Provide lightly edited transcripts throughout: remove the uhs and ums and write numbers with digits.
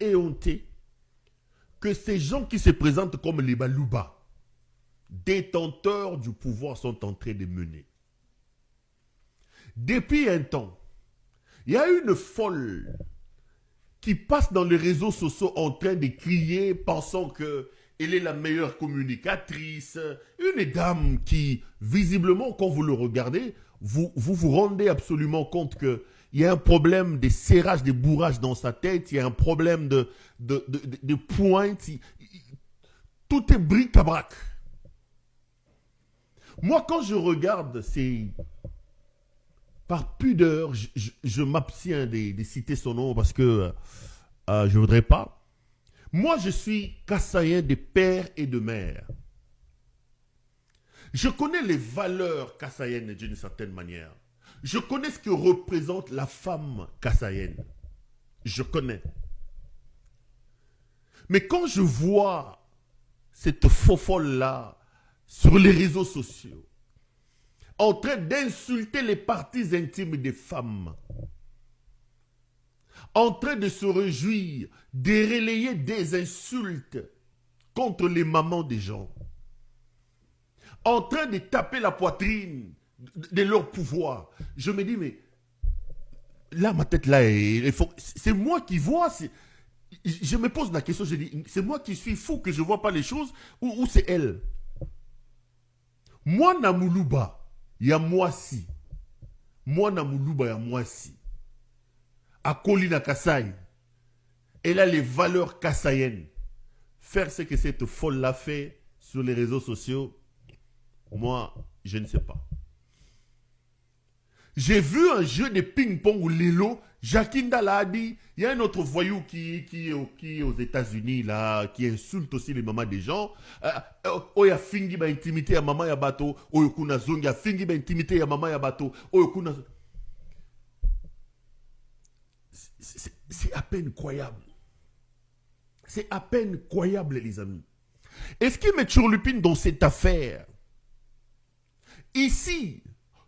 éhonté que ces gens qui se présentent comme les Balouba, détenteurs du pouvoir, sont en train de mener. Depuis un temps, il y a une folle qui passe dans les réseaux sociaux en train de crier, pensant qu'elle est la meilleure communicatrice. Une dame qui, visiblement, quand vous le regardez, vous rendez absolument compte qu'il y a un problème de serrage, de bourrage dans sa tête, il y a un problème de pointe. Tout est bric-à-brac. Moi, quand je regarde ces... Par pudeur, je m'abstiens de citer son nom parce que je ne voudrais pas. Moi, je suis Kassaïen de père et de mère. Je connais les valeurs kassaïennes d'une certaine manière. Je connais ce que représente la femme kassaïenne. Je connais. Mais quand je vois cette faux-folle-là sur les réseaux sociaux, en train d'insulter les parties intimes des femmes, en train de se réjouir, de relayer des insultes contre les mamans des gens, en train de taper la poitrine de leur pouvoir. Je me dis, mais là, ma tête, là, c'est moi qui vois. Je me pose la question, je dis, c'est moi qui suis fou, que je ne vois pas les choses, ou c'est elle? Moi, Namoulouba, il y a moi si. Moi, Namoulouba, il y a moi si. À Kolina Kassai, elle a les valeurs kassaïennes. Faire ce que cette folle-là fait sur les réseaux sociaux, moi, je ne sais pas. J'ai vu un jeu de ping-pong ou Lelo, Jacinda l'a dit, il y a un autre voyou qui est aux États-Unis, là, qui insulte aussi les mamans des gens. Oh, il y a fingi ba intimité à maman ya bateau, oh, kuna zongi, il y a fingi ba intimité à maman ya bateau, oh, kuna. C'est à peine croyable. C'est à peine croyable, les amis. Et ce qui me turlupine dans cette affaire, ici,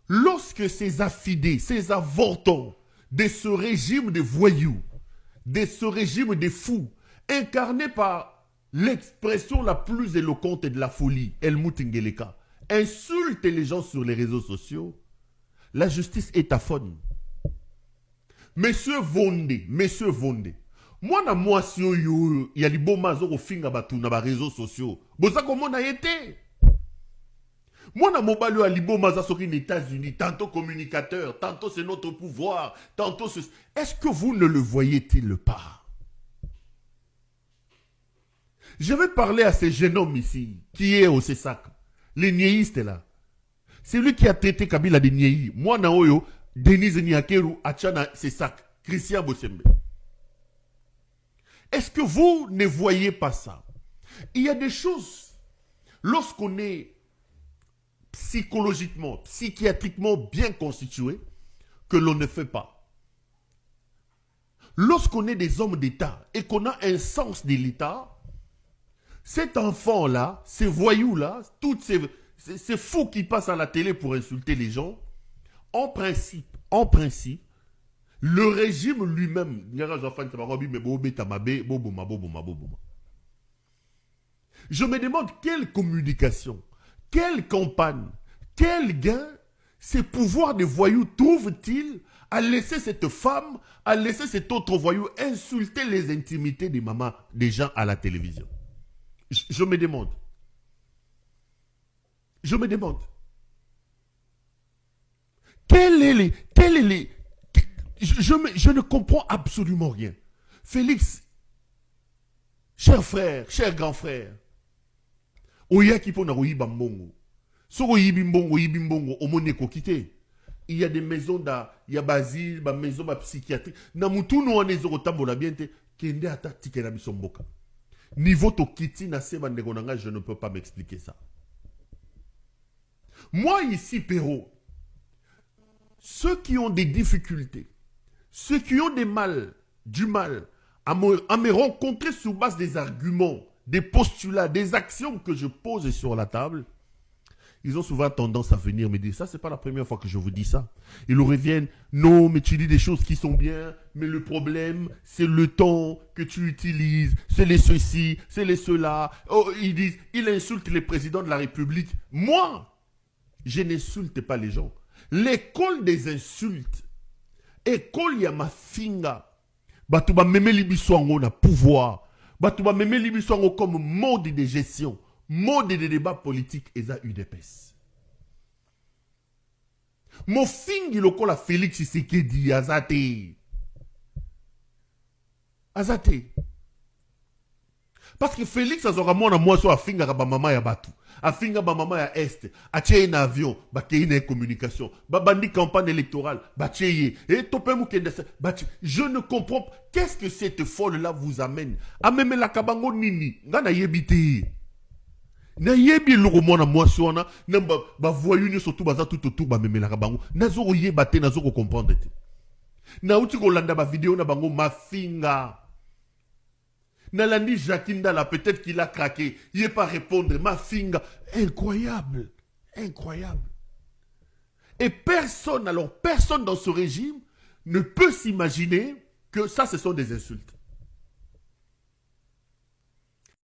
lorsque ces affidés, ces avortons de ce régime de voyous, de ce régime de fous, incarné par l'expression la plus éloquente de la folie, Helmut Ngeleka, insultent les gens sur les réseaux sociaux, la justice est aphone. Monsieur Vondé, moi na moi si il y a les beaux mazos au fin batu na ba réseaux sociaux. Boza comment na été? Moi na mobile à libo maza soki aux États-Unis, tantôt communicateur, tantôt c'est notre pouvoir, tantôt c'est... Est-ce que vous ne le voyez-il pas? Je vais parler à ce jeune homme ici, qui est au CESAC, les niéistes là. C'est lui qui a traité Kabila de niéi. Moi na oyo, Denise Niakeru, Achana CESAC, Christian Bossembe. Est-ce que vous ne voyez pas ça? Il y a des choses, lorsqu'on est psychologiquement, psychiatriquement bien constitué, que l'on ne fait pas. Lorsqu'on est des hommes d'État et qu'on a un sens de l'État, cet enfant-là, ces voyous-là, tous ces fous qui passent à la télé pour insulter les gens, en principe, le régime lui-même, je me demande quelle communication, quelle campagne, quel gain ces pouvoirs de voyous trouvent-ils à laisser cette femme, à laisser cet autre voyou insulter les intimités des mamans, des gens à la télévision? Je me demande. Je me demande. Je ne comprends absolument rien. Félix, cher frère, cher grand frère, Oya qui pona oyiba mbongo. So oyibi mbongo, omoneko kite. Il y a des maisons il y a Basile, des maisons psychiatriques. Na mutu no anezo kotambola bien te, kende ata tikena bisomboka. Niveau to kiti na seba ndegonanga, je ne peux pas m'expliquer ça. Moi ici, Perrault, ceux qui ont des difficultés, ceux qui ont du mal à me rencontrer sur base des arguments, des postulats, des actions que je pose sur la table, ils ont souvent tendance à venir me dire, ça c'est pas la première fois que je vous dis ça. Ils reviennent, non, mais tu dis des choses qui sont bien, mais le problème, c'est le ton que tu utilises, c'est les ceci, c'est les cela. Oh, ils disent, il insulte les présidents de la République. Moi, je n'insulte pas les gens. L'école des insultes, école Yamafinga, Batouba Memeli Biswango na pouvoir, Batouba Memeli Biswango comme mode de gestion, mode de débat politique, et ça UDPS. Mon fingi lokola Félix Tshisekedi azate. Azate. Parce que Félix azora mona moi so afinga ba mama ya batu. Afinga ba mama ya est. Ache un avion, ba kei communication. Ba bandi campagne électorale, ba cheye. Et topé mukende je ne comprends pas. Qu'est-ce que cette folle là vous amène? Ameme la kabango nini. Ngana yebite. Na yebi loko mona moi so na ba voyou ni surtout baza tout autour ba meme la kabango. Nazoro yebate nazoro comprendre te. Na uti ko landa ba vidéo na bango mafinga. Nalandi Jacquinda, peut-être qu'il a craqué. Il n'est pas répondre. Ma finga. Incroyable. Incroyable. Et personne, alors personne dans ce régime ne peut s'imaginer que ça, ce sont des insultes.